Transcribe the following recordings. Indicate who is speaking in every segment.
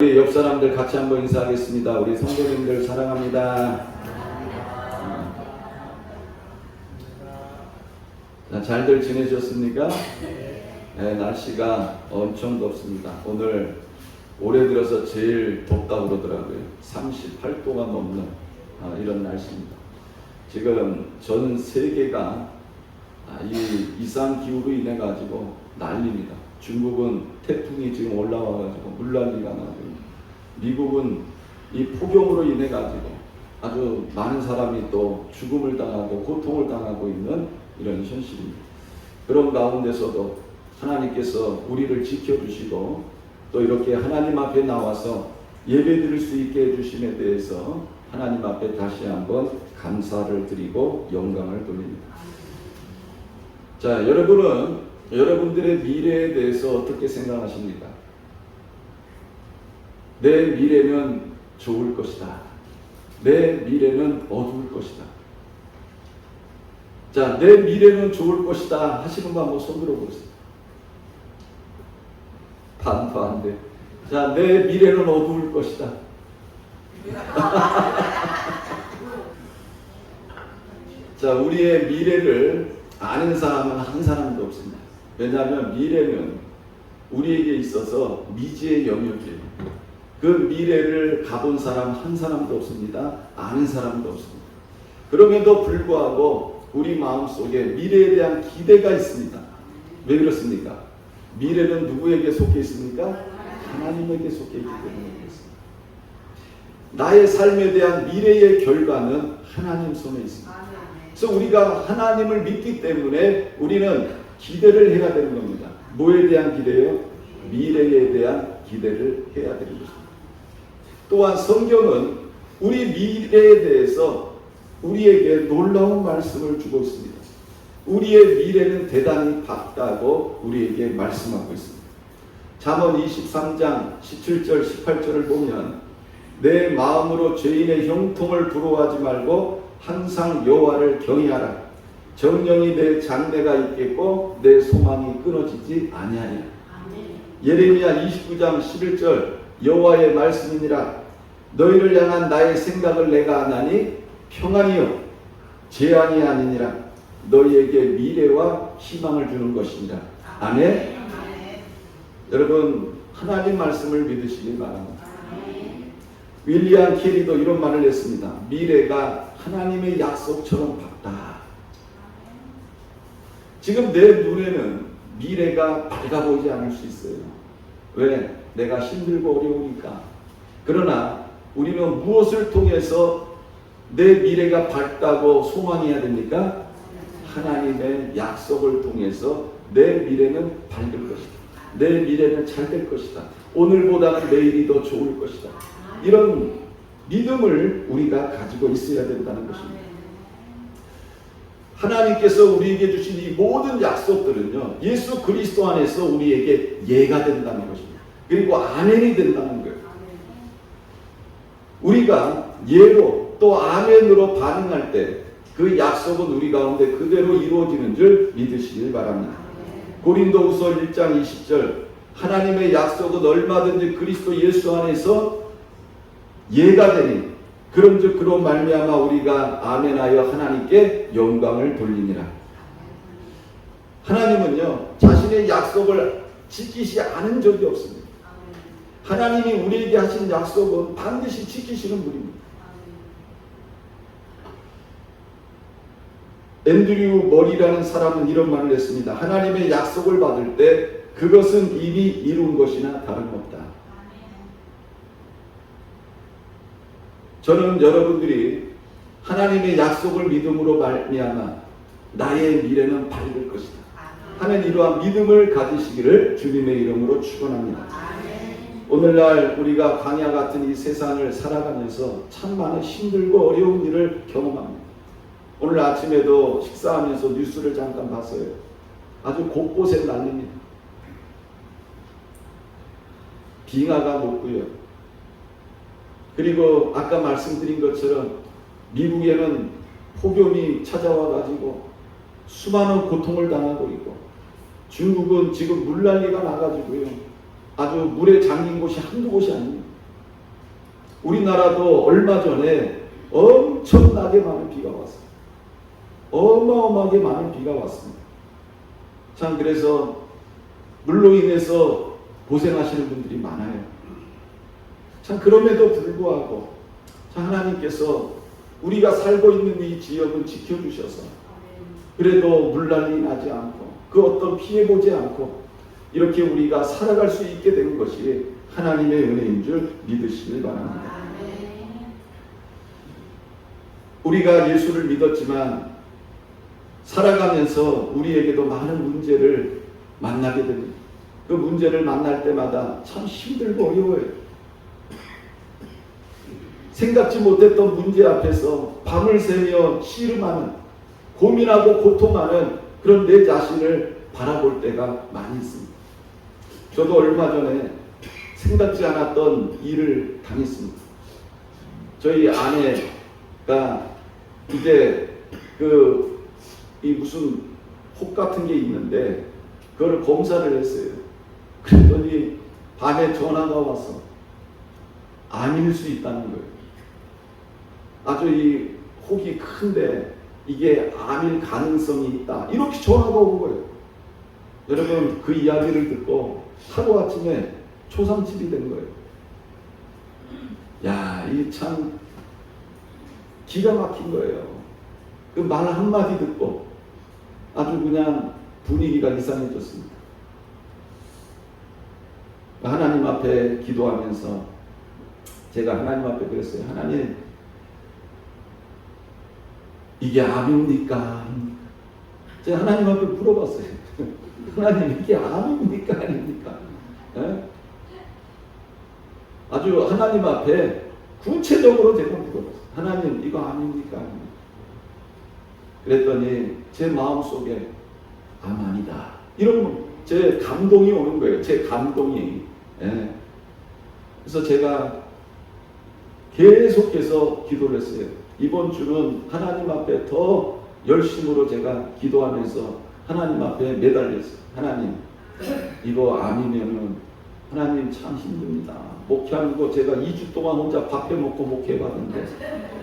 Speaker 1: 우리 옆 사람들 같이 한번 인사하겠습니다. 우리 성도님들 사랑합니다. 자, 잘들 지내셨습니까? 네, 날씨가 엄청 덥습니다. 오늘 올해 들어서 제일 덥다고 그러더라고요. 38도가 넘는 이런 날씨입니다. 지금 전 세계가 이 이상기후로 인해 가지고 난립니다. 중국은 태풍이 지금 올라와 가지고 물난리가 나고, 미국은 이 폭염으로 인해 가지고 아주 많은 사람이 또 죽음을 당하고 고통을 당하고 있는 이런 현실입니다. 그런 가운데서도 하나님께서 우리를 지켜주시고 또 이렇게 하나님 앞에 나와서 예배드릴 수 있게 해주심에 대해서 하나님 앞에 다시 한번 감사를 드리고 영광을 돌립니다. 자, 여러분은 여러분들의 미래에 대해서 어떻게 생각하십니까? 내 미래는 좋을 것이다. 내 미래는 어두울 것이다. 자, 내 미래는 좋을 것이다 하시는 분 한번 손 들어보세요. 반도 안 돼. 자, 내 미래는 어두울 것이다. 자, 우리의 미래를 아는 사람은 한 사람도 없습니다. 왜냐하면 미래는 우리에게 있어서 미지의 영역이에요. 그 미래를 가본 사람 한 사람도 없습니다. 아는 사람도 없습니다. 그럼에도 불구하고 우리 마음속에 미래에 대한 기대가 있습니다. 왜 그렇습니까? 미래는 누구에게 속해 있습니까? 하나님에게 속해 있기 때문에 그렇습니다. 나의 삶에 대한 미래의 결과는 하나님 손에 있습니다. 그래서 우리가 하나님을 믿기 때문에 우리는 기대를 해야 되는 겁니다. 뭐에 대한 기대요? 미래에 대한 기대를 해야 되는 것입니다. 또한 성경은 우리 미래에 대해서 우리에게 놀라운 말씀을 주고 있습니다. 우리의 미래는 대단히 밝다고 우리에게 말씀하고 있습니다. 잠언 23장 17절 18절을 보면 내 마음으로 죄인의 형통을 부러워하지 말고 항상 여호와를 경외하라. 정령이 내 장래가 있겠고 내 소망이 끊어지지 아니하리라. 예레미야 29장 11절 여호와의 말씀이니라. 너희를 향한 나의 생각을 내가 아나니 평안이요 재앙이 아니니라. 너희에게 미래와 희망을 주는 것이니라. 아멘. 여러분, 하나님 말씀을 믿으시기 바랍니다. 윌리엄 캐리도 이런 말을 했습니다. 미래가 하나님의 약속처럼 밝다. 지금 내 눈에는 미래가 밝아 보이지 않을 수 있어요. 왜? 내가 힘들고 어려우니까. 그러나 우리는 무엇을 통해서 내 미래가 밝다고 소망해야 됩니까? 하나님의 약속을 통해서 내 미래는 밝을 것이다. 내 미래는 잘 될 것이다. 오늘보다는 내일이 더 좋을 것이다. 이런 믿음을 우리가 가지고 있어야 된다는 것입니다. 하나님께서 우리에게 주신 이 모든 약속들은요, 예수 그리스도 안에서 우리에게 예가 된다는 것입니다. 그리고 아멘이 된다는 거예요. 우리가 예로 또 아멘으로 반응할 때 그 약속은 우리 가운데 그대로 이루어지는 줄 믿으시길 바랍니다. 고린도후서 1장 20절 하나님의 약속은 얼마든지 그리스도 예수 안에서 예가 되니 그런즉 그로 말미암아 우리가 아멘하여 하나님께 영광을 돌리니라. 하나님은요 자신의 약속을 지키지 않은 적이 없습니다. 하나님이 우리에게 하신 약속은 반드시 지키시는 분입니다. 앤드류 머리라는 사람은 이런 말을 했습니다. 하나님의 약속을 받을 때 그것은 이미 이룬 것이나 다름없다. 저는 여러분들이 하나님의 약속을 믿음으로 말미암아 나의 미래는 밝을 것이다 하는 이러한 믿음을 가지시기를 주님의 이름으로 축원합니다. 오늘날 우리가 광야 같은 이 세상을 살아가면서 참 많은 힘들고 어려운 일을 경험합니다. 오늘 아침에도 식사하면서 뉴스를 잠깐 봤어요. 아주 곳곳에 난립니다. 빙하가 녹고요. 그리고 아까 말씀드린 것처럼 미국에는 폭염이 찾아와 가지고 수많은 고통을 당하고 있고, 중국은 지금 물난리가 나가지고요. 아주 물에 잠긴 곳이 한두 곳이 아닙니다. 우리나라도 얼마 전에 엄청나게 많은 비가 왔어요. 어마어마하게 많은 비가 왔습니다. 참 그래서 물로 인해서 고생하시는 분들이 많아요. 참 그럼에도 불구하고 참 하나님께서 우리가 살고 있는 이 지역을 지켜주셔서 그래도 물난리 나지 않고 그 어떤 피해 보지 않고 이렇게 우리가 살아갈 수 있게 된 것이 하나님의 은혜인 줄 믿으시길 바랍니다. 우리가 예수를 믿었지만 살아가면서 우리에게도 많은 문제를 만나게 됩니다. 그 문제를 만날 때마다 참 힘들고 어려워요. 생각지 못했던 문제 앞에서 밤을 새며 씨름하는, 고민하고 고통하는 그런 내 자신을 바라볼 때가 많이 있습니다. 저도 얼마 전에 생각지 않았던 일을 당했습니다. 저희 아내가 이제 이 무슨 혹 같은 게 있는데 그걸 검사를 했어요. 그랬더니 밤에 전화가 와서 암일 수 있다는 거예요. 아주 이 혹이 큰데 이게 암일 가능성이 있다. 이렇게 전화가 온 거예요. 여러분 그 이야기를 듣고 하루아침에 초상집이 된 거예요. 야, 이 참 기가 막힌 거예요. 그 말 한마디 듣고 아주 그냥 분위기가 이상해졌습니다. 하나님 앞에 기도하면서 제가 하나님 앞에 그랬어요. 하나님, 이게 암입니까? 제가 하나님 앞에 물어봤어요. 하나님, 이게 암입니까? 아닙니까? 네? 아주 하나님 앞에 구체적으로 제가 물어봤어요. 하나님, 이거 암입니까? 아닙니까? 그랬더니 제 마음속에 암 아니다. 이런 제 감동이 오는 거예요. 제 감동이. 예. 그래서 제가 계속해서 기도를 했어요. 이번 주는 하나님 앞에 더 열심으로 제가 기도하면서 하나님 앞에 매달렸어요. 하나님, 이거 암이면은 하나님 참 힘듭니다. 목회하는 거 제가 2주 동안 혼자 밥해 먹고 목회해봤는데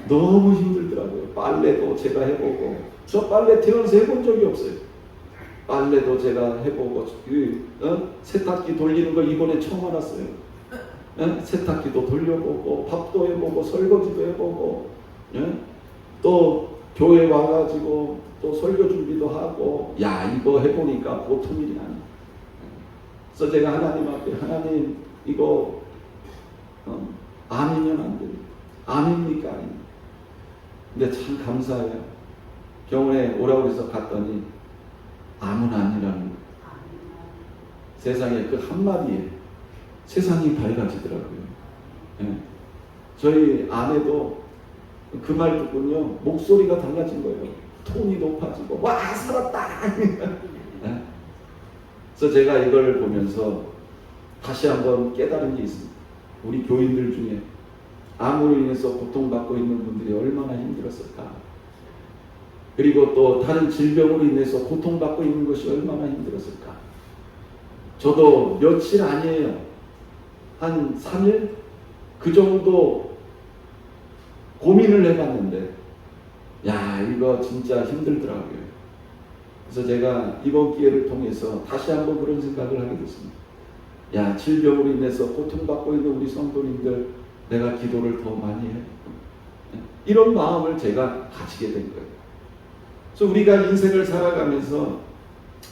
Speaker 1: 너무 힘들더라고요. 빨래도 제가 해보고, 저 빨래 태어나서 해본 적이 없어요. 빨래도 제가 해보고, 세탁기 돌리는 거 이번에 처음 알았어요. 세탁기도 돌려보고, 밥도 해보고, 설거지도 해보고, 또 교회 와가지고 또 설교 준비도 하고, 야, 이거 해보니까 보통 일이 아니에요. 그래서 제가 하나님 앞에, 하나님, 이거 암이면 안 됩니다. 암입니까? 아닙니까? 근데 참 감사해요. 병원에 오라고 해서 갔더니 암은 아니라는 거예요. 세상에 그 한마디에 세상이 밝아지더라고요. 예. 저희 아내도 그 말 듣고요, 목소리가 달라진 거예요. 톤이 높아지고, 와, 살았다! 예. 그래서 제가 이걸 보면서 다시 한번 깨달은 게 있습니다. 우리 교인들 중에 암으로 인해서 고통받고 있는 분들이 얼마나 힘들었을까. 그리고 또 다른 질병으로 인해서 고통받고 있는 것이 얼마나 힘들었을까. 저도 며칠 아니에요. 한 3일? 그 정도 고민을 해봤는데, 야, 이거 진짜 힘들더라고요. 그래서 제가 이번 기회를 통해서 다시 한번 그런 생각을 하게 됐습니다. 야, 질병으로 인해서 고통받고 있는 우리 성도님들, 내가 기도를 더 많이 해. 이런 마음을 제가 가지게 된 거예요. 그래서 우리가 인생을 살아가면서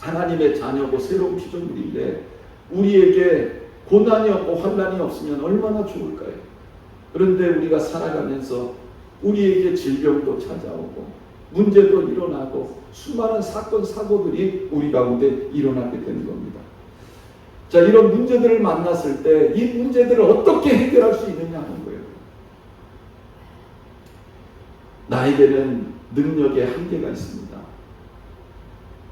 Speaker 1: 하나님의 자녀고 새로운 피조물인데 우리에게 고난이 없고 환난이 없으면 얼마나 좋을까요? 그런데 우리가 살아가면서 우리에게 질병도 찾아오고 문제도 일어나고 수많은 사건 사고들이 우리 가운데 일어나게 되는 겁니다. 자, 이런 문제들을 만났을 때 이 문제들을 어떻게 해결할 수 있느냐 하는 거예요. 나에게는 능력의 한계가 있습니다.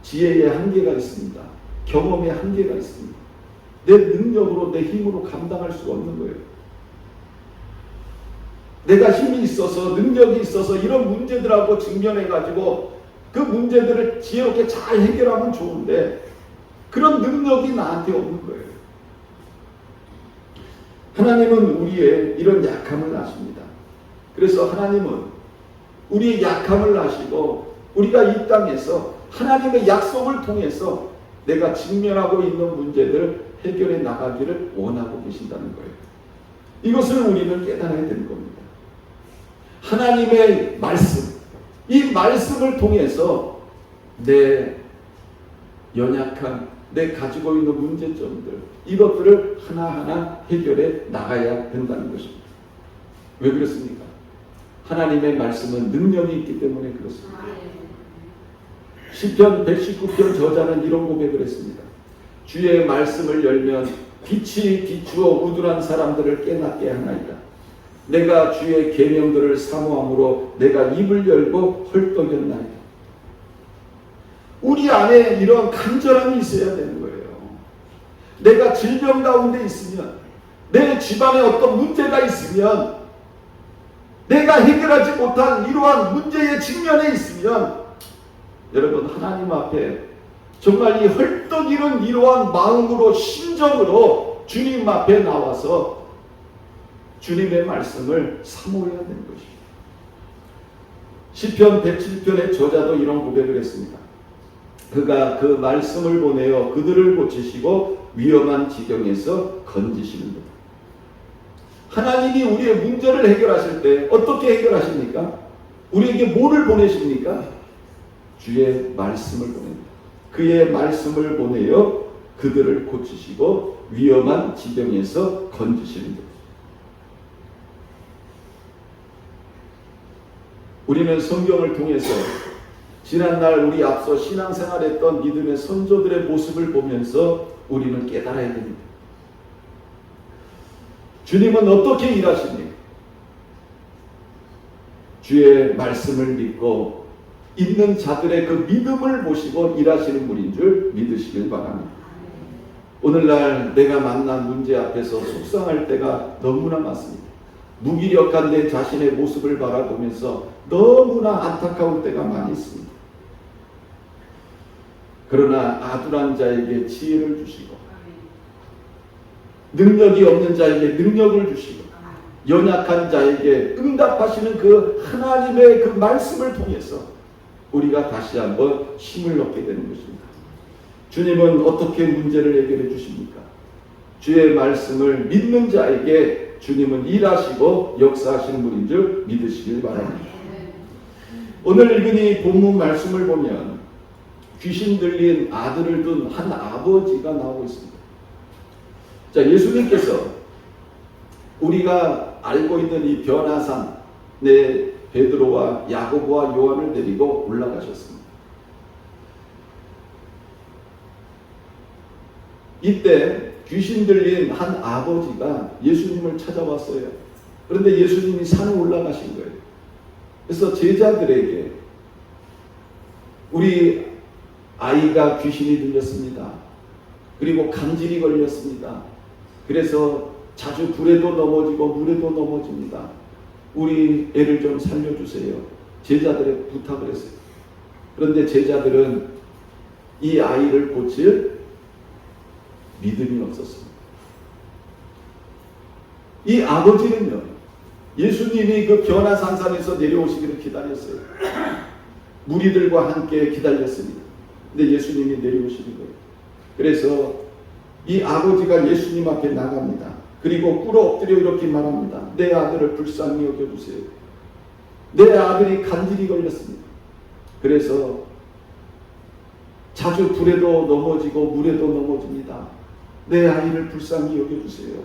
Speaker 1: 지혜의 한계가 있습니다. 경험의 한계가 있습니다. 내 능력으로, 내 힘으로 감당할 수가 없는 거예요. 내가 힘이 있어서, 능력이 있어서 이런 문제들하고 직면해가지고 그 문제들을 지혜롭게 잘 해결하면 좋은데 그런 능력이 나한테 없는 거예요. 하나님은 우리의 이런 약함을 아십니다. 그래서 하나님은 우리의 약함을 아시고 우리가 이 땅에서 하나님의 약속을 통해서 내가 직면하고 있는 문제들을 해결해 나가기를 원하고 계신다는 거예요. 이것을 우리는 깨달아야 되는 겁니다. 하나님의 말씀, 이 말씀을 통해서 내 연약한, 내 가지고 있는 문제점들, 이것들을 하나하나 해결해 나가야 된다는 것입니다. 왜 그렇습니까? 하나님의 말씀은 능력이 있기 때문에 그렇습니다. 시편 119편 저자는 이런 고백을 했습니다. 주의 말씀을 열면 빛이 비추어 우둔한 사람들을 깨닫게 하나이다. 내가 주의 계명들을 사모함으로 내가 입을 열고 헐떡였나이다. 우리 안에 이런 간절함이 있어야 되는 거예요. 내가 질병 가운데 있으면, 내 집안에 어떤 문제가 있으면, 내가 해결하지 못한 이러한 문제의 직면에 있으면, 여러분 하나님 앞에 정말 이 헐떡이는 이러한 마음으로, 심정으로 주님 앞에 나와서 주님의 말씀을 사모해야 되는 것입니다. 시편 107편의 저자도 이런 고백을 했습니다. 그가 그 말씀을 보내어 그들을 고치시고 위험한 지경에서 건지시는 것. 하나님이 우리의 문제를 해결하실 때 어떻게 해결하십니까? 우리에게 뭐를 보내십니까? 주의 말씀을 보냅니다. 그의 말씀을 보내어 그들을 고치시고 위험한 지경에서 건지시는 것. 우리는 성경을 통해서 지난날 우리 앞서 신앙생활했던 믿음의 선조들의 모습을 보면서 우리는 깨달아야 됩니다. 주님은 어떻게 일하십니까? 주의 말씀을 믿고 있는 자들의 그 믿음을 보시고 일하시는 분인 줄 믿으시길 바랍니다. 오늘날 내가 만난 문제 앞에서 속상할 때가 너무나 많습니다. 무기력한 내 자신의 모습을 바라보면서 너무나 안타까울 때가 많이 있습니다. 그러나 아둔한 자에게 지혜를 주시고 능력이 없는 자에게 능력을 주시고 연약한 자에게 응답하시는 그 하나님의 그 말씀을 통해서 우리가 다시 한번 힘을 얻게 되는 것입니다. 주님은 어떻게 문제를 해결해 주십니까? 주의 말씀을 믿는 자에게 주님은 일하시고 역사하시는 분인 줄 믿으시길 바랍니다. 오늘 읽은 이 본문 말씀을 보면 귀신 들린 아들을 둔 한 아버지가 나오고 있습니다. 자, 예수님께서 우리가 알고 있는 이 변화산 내 베드로와 야고보와 요한을 데리고 올라가셨습니다. 이때 귀신 들린 한 아버지가 예수님을 찾아왔어요. 그런데 예수님이 산에 올라가신 거예요. 그래서 제자들에게 우리 아이가 귀신이 들렸습니다. 그리고 간질이 걸렸습니다. 그래서 자주 불에도 넘어지고 물에도 넘어집니다. 우리 애를 좀 살려주세요. 제자들의 부탁을 했어요. 그런데 제자들은 이 아이를 고칠 믿음이 없었습니다. 이 아버지는요, 예수님이 그 변화산산에서 내려오시기를 기다렸어요. 무리들과 함께 기다렸습니다. 근데 예수님이 내려오시는 거예요. 그래서 이 아버지가 예수님 앞에 나갑니다. 그리고 꿇어 엎드려 이렇게 말합니다. 내 아들을 불쌍히 여겨주세요. 내 아들이 간질이 걸렸습니다. 그래서 자주 불에도 넘어지고 물에도 넘어집니다. 내 아이를 불쌍히 여겨주세요.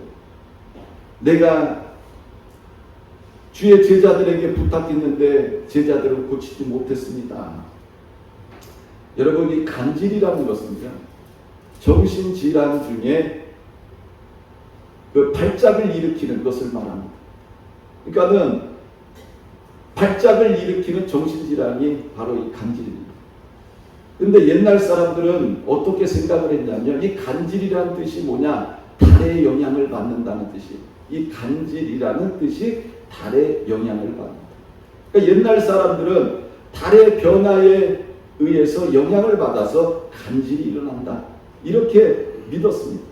Speaker 1: 내가 주의 제자들에게 부탁했는데 제자들은 고치지 못했습니다. 여러분, 이 간질이라는 것은요, 정신질환 중에 그 발작을 일으키는 것을 말합니다. 그러니까는 발작을 일으키는 정신질환이 바로 이 간질입니다. 근데 옛날 사람들은 어떻게 생각을 했냐면 이 간질이라는 뜻이 뭐냐? 달의 영향을 받는다는 뜻이. 이 간질이라는 뜻이 달의 영향을 받는다. 그러니까 옛날 사람들은 달의 변화에 의해서 영향을 받아서 간질이 일어난다. 이렇게 믿었습니다.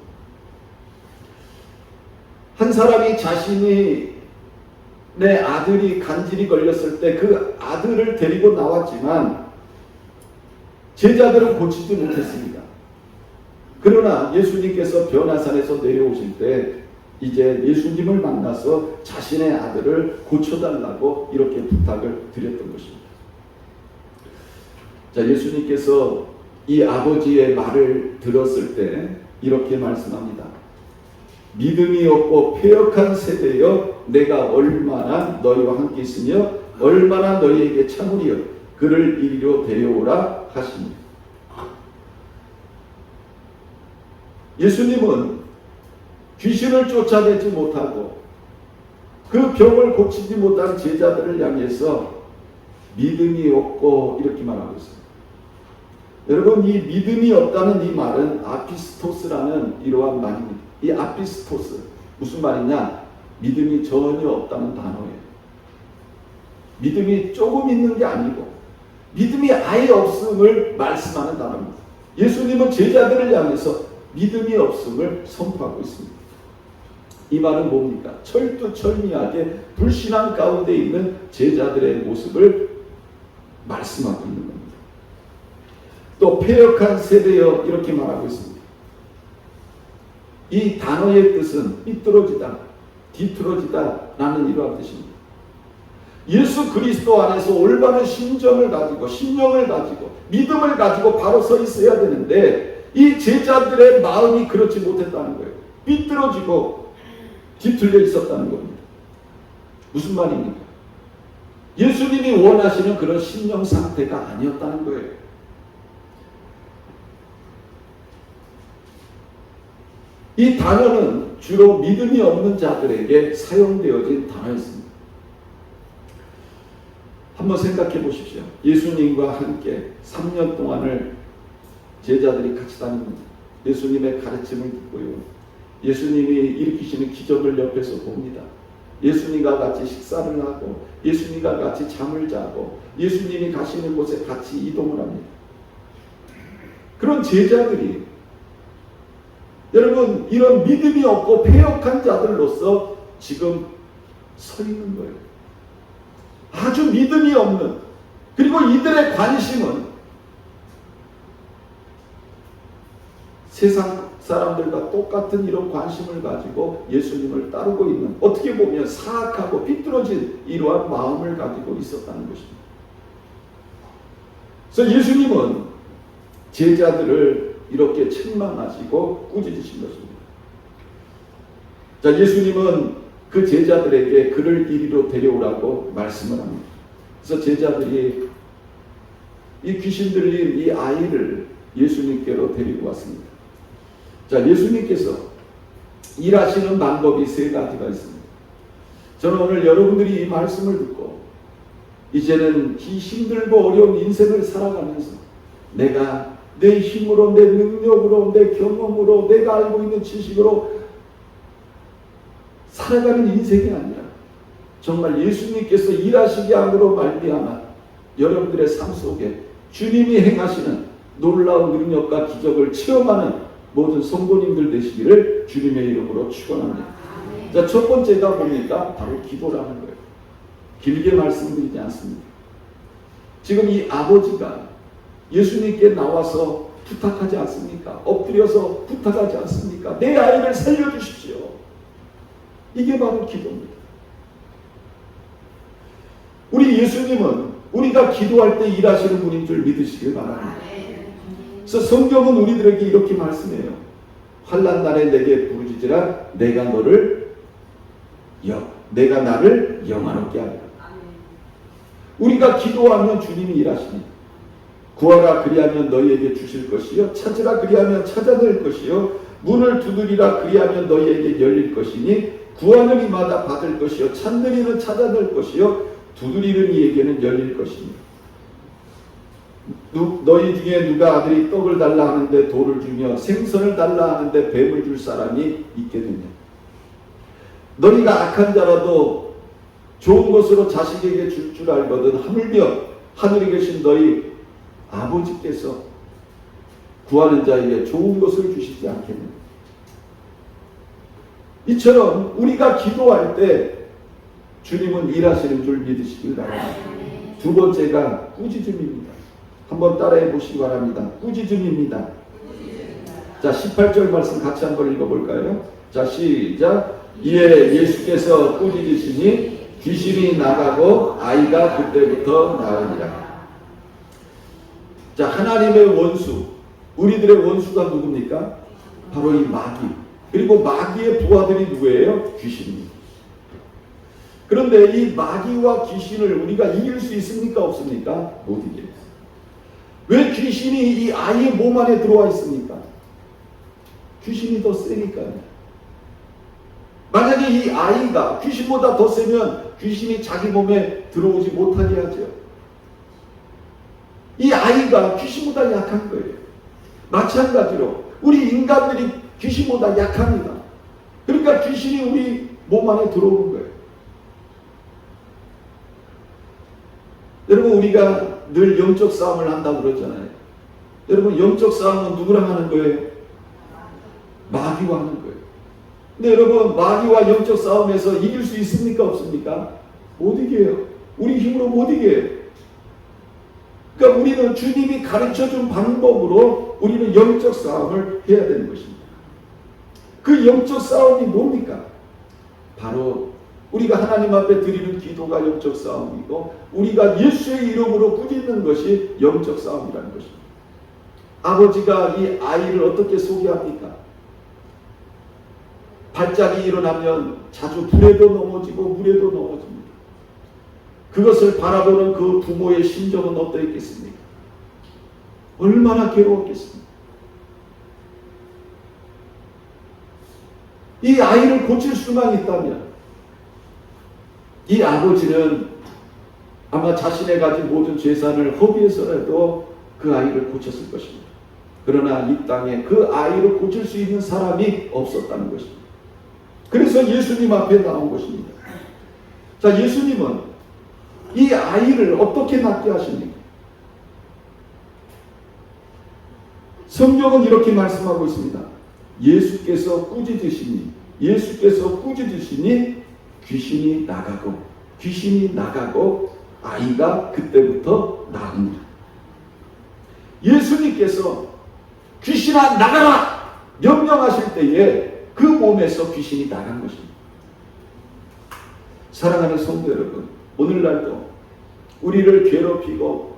Speaker 1: 한 사람이 자신이 내 아들이 간질이 걸렸을 때 그 아들을 데리고 나왔지만 제자들은 고치지 못했습니다. 그러나 예수님께서 변화산에서 내려오실 때 이제 예수님을 만나서 자신의 아들을 고쳐달라고 이렇게 부탁을 드렸던 것입니다. 자, 예수님께서 이 아버지의 말을 들었을 때 이렇게 말씀합니다. 믿음이 없고 패역한 세대여, 내가 얼마나 너희와 함께 있으며 얼마나 너희에게 참으리여 그를 이리로 데려오라 하시니. 예수님은 귀신을 쫓아내지 못하고 그 병을 고치지 못한 제자들을 향해서 믿음이 없고 이렇게 말하고 있습니다. 여러분, 이 믿음이 없다는 이 말은 아피스토스라는 이러한 말입니다. 이 아피스토스 무슨 말이냐? 믿음이 전혀 없다는 단어예요. 믿음이 조금 있는 게 아니고 믿음이 아예 없음을 말씀하는 단어입니다. 예수님은 제자들을 향해서 믿음이 없음을 선포하고 있습니다. 이 말은 뭡니까? 철두철미하게 불신앙 가운데 있는 제자들의 모습을 말씀하고 있는 겁니다. 또 패역한 세대여 이렇게 말하고 있습니다. 이 단어의 뜻은 삐뚤어지다, 뒤틀어지다 라는 이러한 뜻입니다. 예수 그리스도 안에서 올바른 심정을 가지고 심령을 가지고 믿음을 가지고 바로 서 있어야 되는데 이 제자들의 마음이 그렇지 못했다는 거예요. 삐뚤어지고 뒤틀려 있었다는 겁니다. 무슨 말입니까? 예수님이 원하시는 그런 심령 상태가 아니었다는 거예요. 이 단어는 주로 믿음이 없는 자들에게 사용되어진 단어였습니다. 한번 생각해 보십시오. 예수님과 함께 3년 동안을 제자들이 같이 다닙니다. 예수님의 가르침을 듣고요. 예수님이 일으키시는 기적을 옆에서 봅니다. 예수님과 같이 식사를 하고 예수님과 같이 잠을 자고 예수님이 가시는 곳에 같이 이동을 합니다. 그런 제자들이 여러분 이런 믿음이 없고 패역한 자들로서 지금 서 있는 거예요. 아주 믿음이 없는, 그리고 이들의 관심은 세상 사람들과 똑같은 이런 관심을 가지고 예수님을 따르고 있는, 어떻게 보면 사악하고 삐뚤어진 이러한 마음을 가지고 있었다는 것입니다. 그래서 예수님은 제자들을 이렇게 책망하시고 꾸짖으신 것입니다. 자, 예수님은 그 제자들에게 그를 이리로 데려오라고 말씀을 합니다. 그래서 제자들이 이 귀신 들린 이 아이를 예수님께로 데리고 왔습니다. 자, 예수님께서 일하시는 방법이 세 가지가 있습니다. 저는 오늘 여러분들이 이 말씀을 듣고 이제는 이 힘들고 어려운 인생을 살아가면서 내가 내 힘으로, 내 능력으로, 내 경험으로, 내가 알고 있는 지식으로 살아가는 인생이 아니라 정말 예수님께서 일하시게 함으로 말미암아 여러분들의 삶 속에 주님이 행하시는 놀라운 능력과 기적을 체험하는 모든 성도님들 되시기를 주님의 이름으로 축원합니다. 자, 첫 번째가 뭡니까? 바로 기도라는 거예요. 길게 말씀드리지 않습니다. 지금 이 아버지가 예수님께 나와서 부탁하지 않습니까? 엎드려서 부탁하지 않습니까? 내 아이를 살려주십시오. 이게 바로 기도입니다. 우리 예수님은 우리가 기도할 때 일하시는 분인 줄 믿으시길 바랍니다. 그래서 성경은 우리들에게 이렇게 말씀해요. 환난 날에 내게 부르짖으라. 내가 나를 영화롭게 하리라. 우리가 기도하면 주님이 일하십니다. 구하라 그리하면 너희에게 주실 것이요, 찾으라 그리하면 찾아낼 것이요, 문을 두드리라 그리하면 너희에게 열릴 것이니 구하는 이마다 받을 것이요, 찾는 이는 찾아낼 것이요, 두드리는 이에게는 열릴 것입니다. 너희 중에 누가 아들이 떡을 달라 하는데 돌을 주며 생선을 달라 하는데 뱀을 줄 사람이 있겠느냐? 너희가 악한 자라도 좋은 것으로 자식에게 줄 줄 알거든 하물며 하늘에 계신 너희 아버지께서 구하는 자에게 좋은 것을 주시지 않겠느냐? 이처럼 우리가 기도할 때 주님은 일하시는 줄 믿으시길 바랍니다. 두 번째가 꾸짖음입니다. 한번 따라해 보시기 바랍니다. 꾸짖음입니다. 자, 18절 말씀 같이 한번 읽어볼까요? 자, 시작. 이에 예수께서 꾸짖으시니 귀신이 나가고 아이가 그때부터 나으니라. 자, 하나님의 원수, 우리들의 원수가 누굽니까? 바로 이 마귀. 그리고 마귀의 부하들이 누구예요? 귀신입니다. 그런데 이 마귀와 귀신을 우리가 이길 수 있습니까? 없습니까? 못 이겨요. 왜 귀신이 이 아이의 몸 안에 들어와 있습니까? 귀신이 더 세니까요. 만약에 이 아이가 귀신보다 더 세면 귀신이 자기 몸에 들어오지 못하게 하죠. 이 아이가 귀신보다 약한 거예요. 마찬가지로 우리 인간들이 귀신보다 약합니다. 그러니까 귀신이 우리 몸 안에 들어오는 거예요. 여러분, 우리가 늘 영적 싸움을 한다고 그러잖아요. 여러분, 영적 싸움은 누구랑 하는 거예요? 마귀와 하는 거예요. 근데 여러분, 마귀와 영적 싸움에서 이길 수 있습니까? 없습니까? 못 이겨요. 우리 힘으로 못 이겨요. 그러니까 우리는 주님이 가르쳐준 방법으로 우리는 영적 싸움을 해야 되는 것입니다. 그 영적 싸움이 뭡니까? 바로 우리가 하나님 앞에 드리는 기도가 영적 싸움이고, 우리가 예수의 이름으로 꾸짖는 것이 영적 싸움이라는 것입니다. 아버지가 이 아이를 어떻게 소개합니까? 발작이 일어나면 자주 불에도 넘어지고 물에도 넘어집니다. 그것을 바라보는 그 부모의 심정은 어떠했겠습니까? 얼마나 괴로웠겠습니까? 이 아이를 고칠 수만 있다면 이 아버지는 아마 자신의 가진 모든 재산을 허비해서라도 그 아이를 고쳤을 것입니다. 그러나 이 땅에 그 아이를 고칠 수 있는 사람이 없었다는 것입니다. 그래서 예수님 앞에 나온 것입니다. 자, 예수님은 이 아이를 어떻게 낫게 하십니까? 성경은 이렇게 말씀하고 있습니다. 예수께서 꾸짖으시니 귀신이 나가고 아이가 그때부터 나으니라. 예수님께서 귀신아 나가라 명령하실 때에 그 몸에서 귀신이 나간 것입니다. 사랑하는 성도 여러분, 오늘날도 우리를 괴롭히고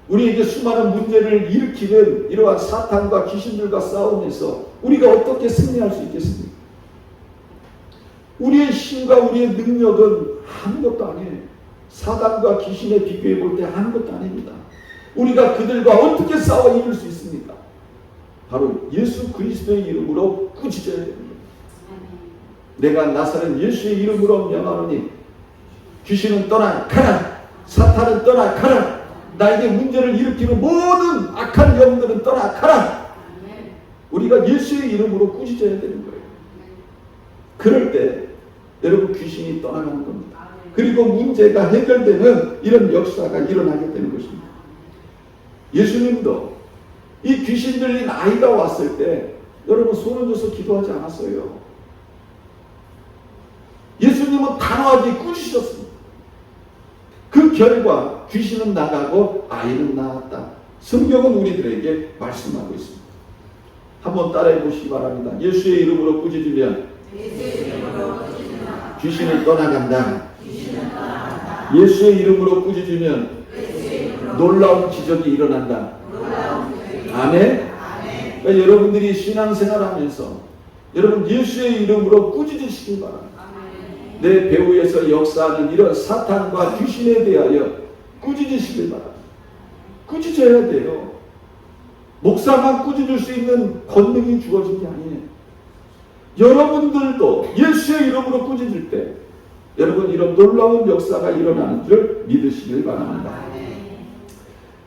Speaker 1: 우리에게 수많은 문제를 일으키는 이러한 사탄과 귀신들과 싸움에서 우리가 어떻게 승리할 수 있겠습니까? 우리의 힘과 우리의 능력은 아무것도 아니에요. 사단과 귀신에 비교해 볼 때 아무것도 아닙니다. 우리가 그들과 어떻게 싸워 이길 수 있습니까? 바로 예수 그리스도의 이름으로 꾸짖어야 됩니다. 내가 나사렛 예수의 이름으로 명하노니 귀신은 떠나 가라, 사탄은 떠나 가라, 나에게 문제를 일으키는 모든 악한 영들은 떠나 가라. 우리가 예수의 이름으로 꾸짖어야 되는 거예요. 그럴 때 여러분 귀신이 떠나가는 겁니다. 그리고 문제가 해결되는 이런 역사가 일어나게 되는 것입니다. 예수님도 이 귀신 들린 아이가 왔을 때 여러분 손을 들어서 기도하지 않았어요. 예수님은 단호하게 꾸짖으셨습니다. 그 결과 귀신은 나가고 아이는 나았다. 성경은 우리들에게 말씀하고 있습니다. 한번 따라해 보시기 바랍니다. 예수의 이름으로 꾸짖으면 귀신은 떠나간다. 예수의 이름으로 꾸짖으면 놀라운 기적이 일어난다. 아멘. 그러니까 여러분들이 신앙생활하면서 여러분 예수의 이름으로 꾸짖으시기 바랍니다. 내 배후에서 역사하는 이런 사탄과 귀신에 대하여 꾸짖으시길 바랍니다. 꾸짖어야 돼요. 목사만 꾸짖을 수 있는 권능이 주어진 게 아니에요. 여러분들도 예수의 이름으로 꾸짖을 때 여러분 이런 놀라운 역사가 일어나는 줄 믿으시길 바랍니다.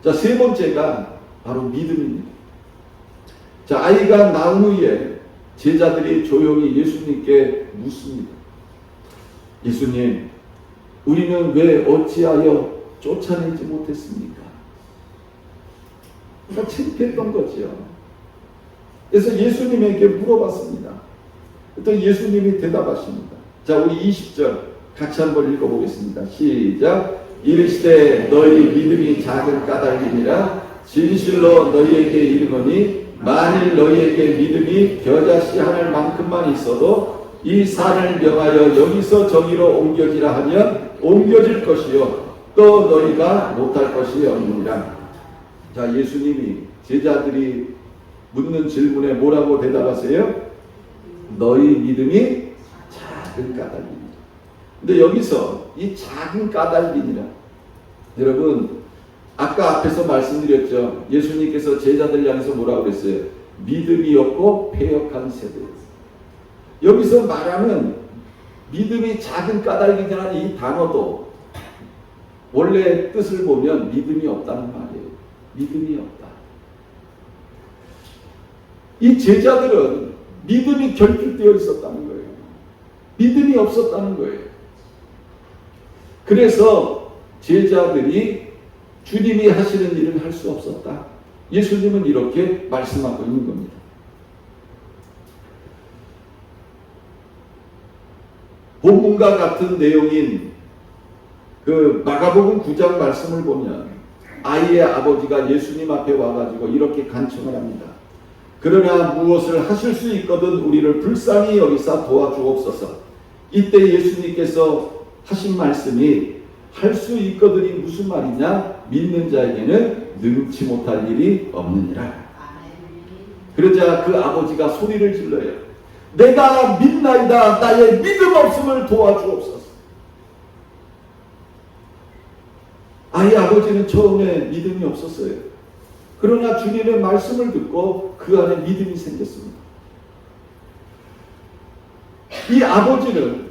Speaker 1: 자, 세 번째가 바로 믿음입니다. 자, 아이가 낳은 후에 제자들이 조용히 예수님께 묻습니다. 예수님, 우리는 왜 어찌하여 쫓아내지 못했습니까? 그러니까 창피했던 거죠. 그래서 예수님에게 물어봤습니다. 또 예수님이 대답하십니다. 자, 우리 20절 같이 한번 읽어보겠습니다. 시작. 이르시되 너희 믿음이 작은 까닭이니라. 진실로 너희에게 이르노니 만일 너희에게 믿음이 겨자씨 하늘 만큼만 있어도 이 산을 명하여 여기서 저기로 옮겨지라 하면 옮겨질 것이요 또 너희가 못할 것이 없느니라. 자, 예수님이 제자들이 묻는 질문에 뭐라고 대답하세요? 너희 믿음이 작은 까닭이니라. 근데 여기서 이 작은 까닭이니라, 여러분 아까 앞에서 말씀드렸죠. 예수님께서 제자들 향해서 뭐라고 그랬어요? 믿음이 없고 패역한 세대. 여기서 말하는 믿음이 작은 까닭이라는 이 단어도 원래 뜻을 보면 믿음이 없다는 말이에요. 믿음이 없다. 이 제자들은 믿음이 결핍되어 있었다는 거예요. 믿음이 없었다는 거예요. 그래서 제자들이 주님이 하시는 일을 할 수 없었다. 예수님은 이렇게 말씀하고 있는 겁니다. 본문과 같은 내용인 그 마가복음 9장 말씀을 보면 아이의 아버지가 예수님 앞에 와가지고 이렇게 간청을 합니다. 그러나 무엇을 하실 수 있거든 우리를 불쌍히 여기사 도와주옵소서. 이때 예수님께서 하신 말씀이 할 수 있거든이 무슨 말이냐? 믿는 자에게는 능치 못할 일이 없느니라. 그러자 그 아버지가 소리를 질러요. 내가 믿나이다. 나의 믿음 없음을 도와주옵소서. 아이 아버지는 처음에 믿음이 없었어요. 그러나 주님의 말씀을 듣고 그 안에 믿음이 생겼습니다. 이 아버지는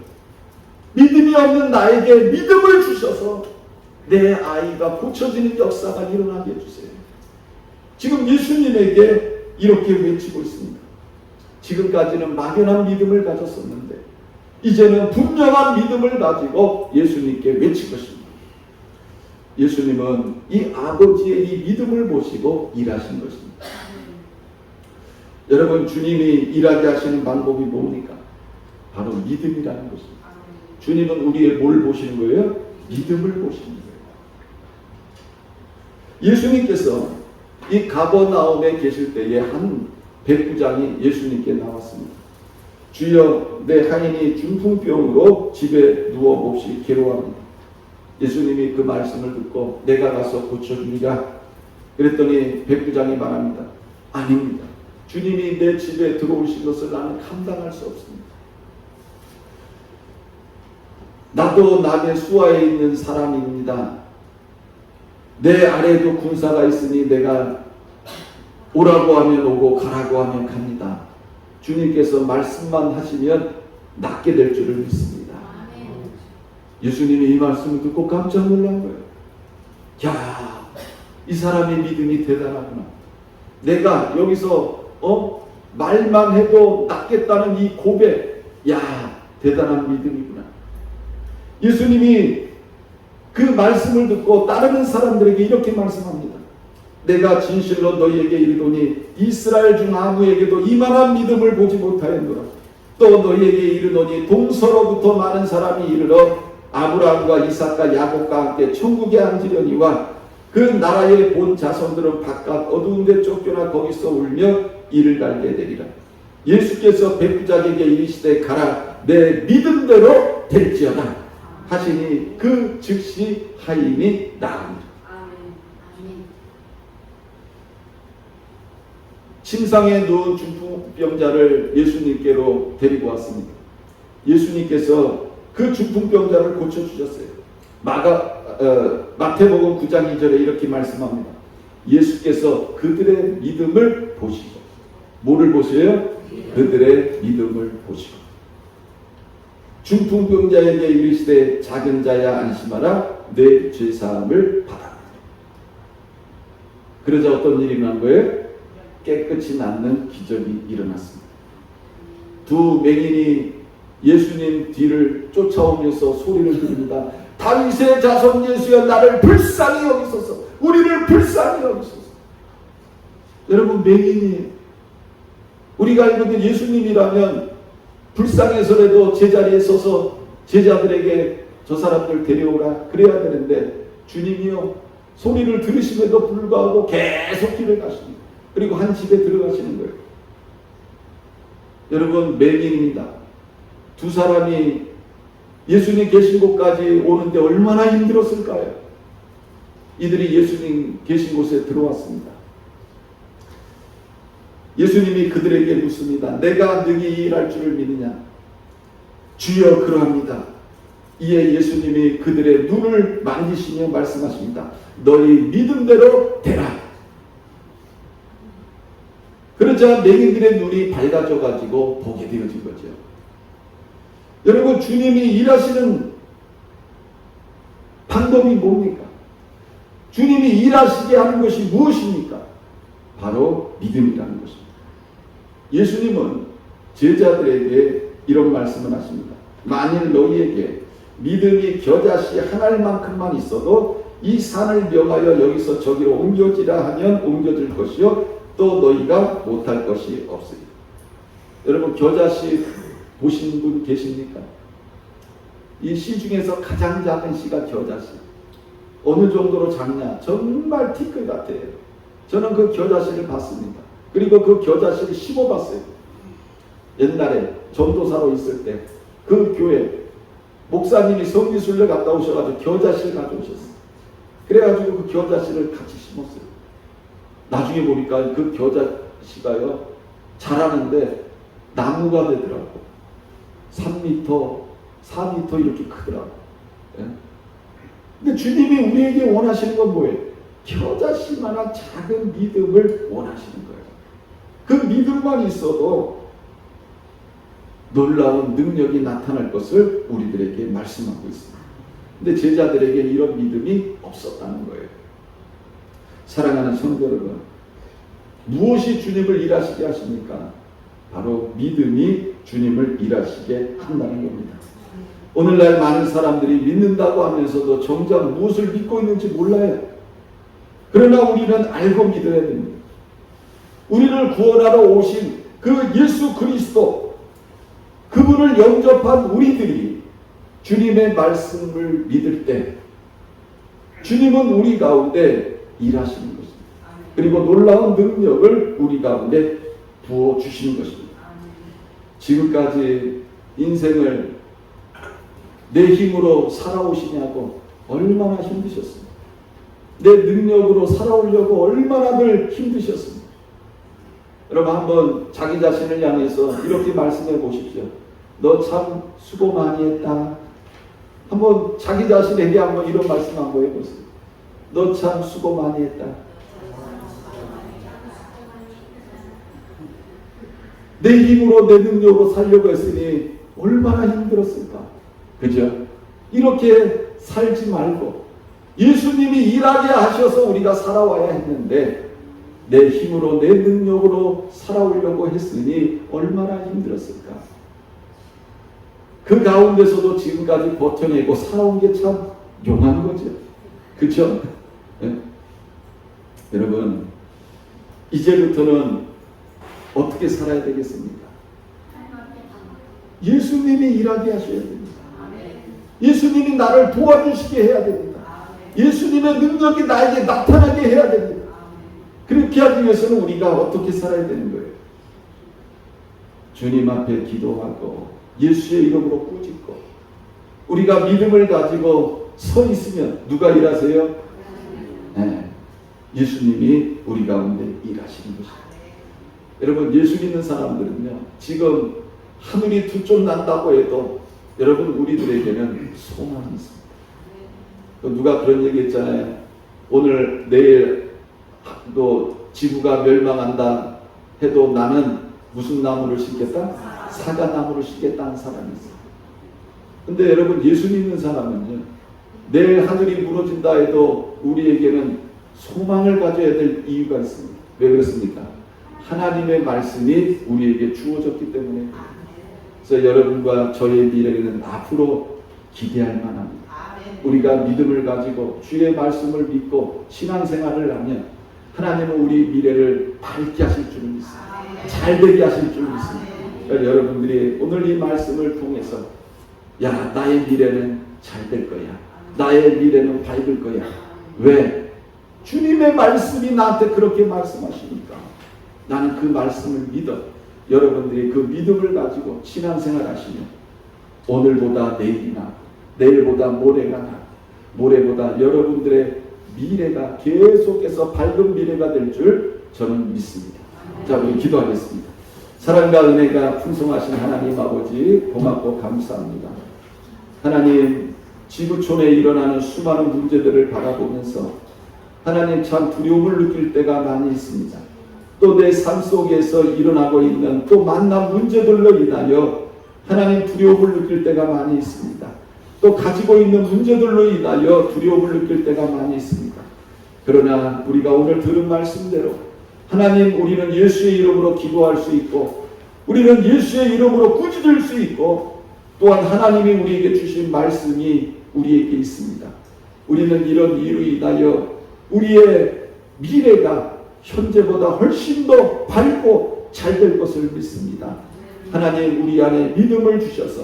Speaker 1: 믿음이 없는 나에게 믿음을 주셔서 내 아이가 고쳐지는 역사가 일어나게 해주세요. 지금 예수님에게 이렇게 외치고 있습니다. 지금까지는 막연한 믿음을 가졌었는데 이제는 분명한 믿음을 가지고 예수님께 외칠 것입니다. 예수님은 이 아버지의 이 믿음을 보시고 일하신 것입니다. 여러분, 주님이 일하게 하시는 방법이 뭡니까? 바로 믿음이라는 것입니다. 주님은 우리의 뭘 보시는 거예요? 믿음을 보시는 거예요. 예수님께서 이 가버나움에 계실 때에 한 백부장이 예수님께 나왔습니다. 주여, 내 하인이 중풍병으로 집에 누워 몹시 괴로워합니다. 예수님이 그 말씀을 듣고 내가 가서 고쳐주리라. 그랬더니 백부장이 말합니다. 아닙니다. 주님이 내 집에 들어오신 것을 나는 감당할 수 없습니다. 나도 남의 수하에 있는 사람입니다. 내 아래에도 군사가 있으니 내가 오라고 하면 오고 가라고 하면 갑니다. 주님께서 말씀만 하시면 낫게 될 줄을 믿습니다. 예수님이 이 말씀을 듣고 깜짝 놀란 거예요. 야, 이 사람의 믿음이 대단하구나. 내가 여기서 말만 해도 낫겠다는 이 고백, 야, 대단한 믿음이구나. 예수님이 그 말씀을 듣고 따르는 사람들에게 이렇게 말씀합니다. 내가 진실로 너희에게 이르노니 이스라엘 중 아무에게도 이만한 믿음을 보지 못하였노라. 또 너희에게 이르노니 동서로부터 많은 사람이 이르러 아브라함과 이삭과 야곱과 함께 천국에 앉으려니와 그 나라의 본 자손들은 바깥 어두운 데 쫓겨나 거기서 울며 이를 갈게 되리라. 예수께서 백부장에게 이르시되 가라, 내 믿음대로 될지어다 하시니 그 즉시 하인이 나으니라. 침상에 누운 중풍병자를 예수님께로 데리고 왔습니다. 예수님께서 그 중풍병자를 고쳐주셨어요. 마태복음 9장 2절에 이렇게 말씀합니다. 예수께서 그들의 믿음을 보시고, 뭐를 보세요? 그들의 믿음을 보시고 중풍병자에게 이르시되 작은 자야 안심하라, 내 죄사함을 받아라. 그러자 어떤 일이 난 거예요? 깨끗이 낫는 기적이 일어났습니다. 두 맹인이 예수님 뒤를 쫓아오면서 소리를 지릅니다. 다윗의 자손 예수여, 나를 불쌍히 여기소서. 우리를 불쌍히 여기소서. 여러분, 맹인이 우리가 알고 있는 예수님이라면 불쌍해서라도 제자리에 서서 제자들에게 저 사람들 데려오라 그래야 되는데 주님이요 소리를 들으심에도 불구하고 계속 길을 가십니다. 그리고 한 집에 들어가시는 거예요. 여러분 맹인입니다. 두 사람이 예수님 계신 곳까지 오는데 얼마나 힘들었을까요? 이들이 예수님 계신 곳에 들어왔습니다. 예수님이 그들에게 묻습니다. 내가 능히 일할 줄을 믿느냐? 주여 그러합니다. 이에 예수님이 그들의 눈을 만지시며 말씀하십니다. 너희 믿음대로 되라. 그러자 맹인들의 눈이 밝아져 가지고 보게 되어진 거죠. 여러분 주님이 일하시는 방법이 뭡니까? 주님이 일하시게 하는 것이 무엇입니까? 바로 믿음이라는 것입니다. 예수님은 제자들에게 이런 말씀을 하십니다. 만일 너희에게 믿음이 겨자씨 한 알만큼만 있어도 이 산을 명하여 여기서 저기로 옮겨지라 하면 옮겨질 것이요 또 너희가 못할 것이 없으리라. 여러분 겨자씨 보신 분 계십니까? 이 씨 중에서 가장 작은 씨가 겨자씨. 어느 정도로 작냐? 정말 티끌 같아요. 저는 그 겨자씨를 봤습니다. 그리고 그 겨자씨를 씹어봤어요. 옛날에 전도사로 있을 때 그 교회 목사님이 성지순례 갔다 오셔가지고 겨자씨를 가져오셨어요. 그래가지고 그 겨자씨를 같이 심었어요. 나중에 보니까 그 겨자씨가요 자라는데 나무가 되더라고. 3m, 4m 이렇게 크더라고. 예? 근데 주님이 우리에게 원하시는 건 뭐예요? 겨자씨만한 작은 믿음을 원하시는 거예요. 그 믿음만 있어도 놀라운 능력이 나타날 것을 우리들에게 말씀하고 있습니다. 근데 제자들에게 이런 믿음이 없었다는 거예요. 사랑하는 성도 여러분, 무엇이 주님을 일하시게 하십니까? 바로 믿음이 주님을 일하시게 한다는 겁니다. 오늘날 많은 사람들이 믿는다고 하면서도 정작 무엇을 믿고 있는지 몰라요. 그러나 우리는 알고 믿어야 됩니다. 우리를 구원하러 오신 그 예수 그리스도, 그분을 영접한 우리들이 주님의 말씀을 믿을 때 주님은 우리 가운데 일하시는 것입니다. 그리고 놀라운 능력을 우리 가운데 부어주시는 것입니다. 지금까지 인생을 내 힘으로 살아오시냐고 얼마나 힘드셨습니까? 내 능력으로 살아오려고 얼마나들 힘드셨습니까? 여러분 한번 자기 자신을 향해서 이렇게 말씀해 보십시오. 너 참 수고 많이 했다. 한번 자기 자신에게 한번 이런 말씀 한번 해보세요. 너 참 수고 많이 했다. 내 힘으로 내 능력으로 살려고 했으니 얼마나 힘들었을까. 그죠? 이렇게 살지 말고 예수님이 일하게 하셔서 우리가 살아와야 했는데 내 힘으로 내 능력으로 살아오려고 했으니 얼마나 힘들었을까. 그 가운데서도 지금까지 버텨내고 살아온 게 참 용한 거죠. 그렇죠? 네? 여러분 이제부터는 어떻게 살아야 되겠습니까? 예수님이 일하게 하셔야 됩니다. 예수님이 나를 도와주시게 해야 됩니다. 예수님의 능력이 나에게 나타나게 해야 됩니다. 그렇게 하기 위해서는 우리가 어떻게 살아야 되는 거예요? 주님 앞에 기도하고 예수의 이름으로 꾸짖고 우리가 믿음을 가지고 서 있으면 누가 일하세요? 네, 예수님이 우리 가운데 일하시는 것입니다. 여러분 예수 믿는 사람들은요 지금 하늘이 두 쪽 난다고 해도 여러분 우리들에게는 소망이 있습니다. 누가 그런 얘기 했잖아요. 오늘 내일 또 지구가 멸망한다 해도 나는 무슨 나무를 심겠다? 사과나무를 심겠다는 사람이 있어요. 근데 여러분 예수 믿는 사람은요 내일 하늘이 무너진다 해도 우리에게는 소망을 가져야 될 이유가 있습니다. 왜 그렇습니까? 하나님의 말씀이 우리에게 주어졌기 때문에. 그래서 여러분과 저의 미래는 앞으로 기대할 만합니다. 우리가 믿음을 가지고 주의 말씀을 믿고 신앙생활을 하면 하나님은 우리 미래를 밝게 하실 줄 믿습니다. 잘 되게 하실 줄 믿습니다. 그러니까 여러분들이 오늘 이 말씀을 통해서 야, 나의 미래는 잘 될 거야. 나의 미래는 밝을 거야. 왜? 주님의 말씀이 나한테 그렇게 말씀하시니까 나는 그 말씀을 믿어. 여러분들이 그 믿음을 가지고 신앙생활 하시면 오늘보다 내일이나 내일보다 모레가 모레보다 여러분들의 미래가 계속해서 밝은 미래가 될 줄 저는 믿습니다. 자, 우리 기도하겠습니다. 사랑과 은혜가 풍성하신 하나님 아버지 고맙고 감사합니다. 하나님, 지구촌에 일어나는 수많은 문제들을 바라보면서 하나님 참 두려움을 느낄 때가 많이 있습니다. 또 내 삶 속에서 일어나고 있는 또 만난 문제들로 인하여 하나님 두려움을 느낄 때가 많이 있습니다. 또 가지고 있는 문제들로 인하여 두려움을 느낄 때가 많이 있습니다. 그러나 우리가 오늘 들은 말씀대로 하나님, 우리는 예수의 이름으로 기도할 수 있고 우리는 예수의 이름으로 꾸짖을 수 있고 또한 하나님이 우리에게 주신 말씀이 우리에게 있습니다. 우리는 이런 이유로 인하여 우리의 미래가 현재보다 훨씬 더 밝고 잘 될 것을 믿습니다. 하나님, 우리 안에 믿음을 주셔서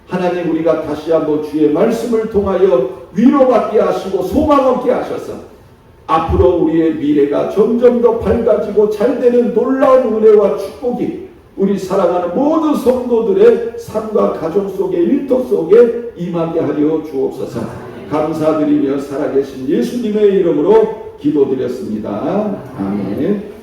Speaker 1: 하나님, 우리가 다시 한번 주의 말씀을 통하여 위로받게 하시고 소망 얻게 하셔서 앞으로 우리의 미래가 점점 더 밝아지고 잘되는 놀라운 은혜와 축복이 우리 사랑하는 모든 성도들의 삶과 가정 속에 일터 속에 임하게 하려 주옵소서. 감사드리며 살아계신 예수님의 이름으로 기도드렸습니다. 아멘.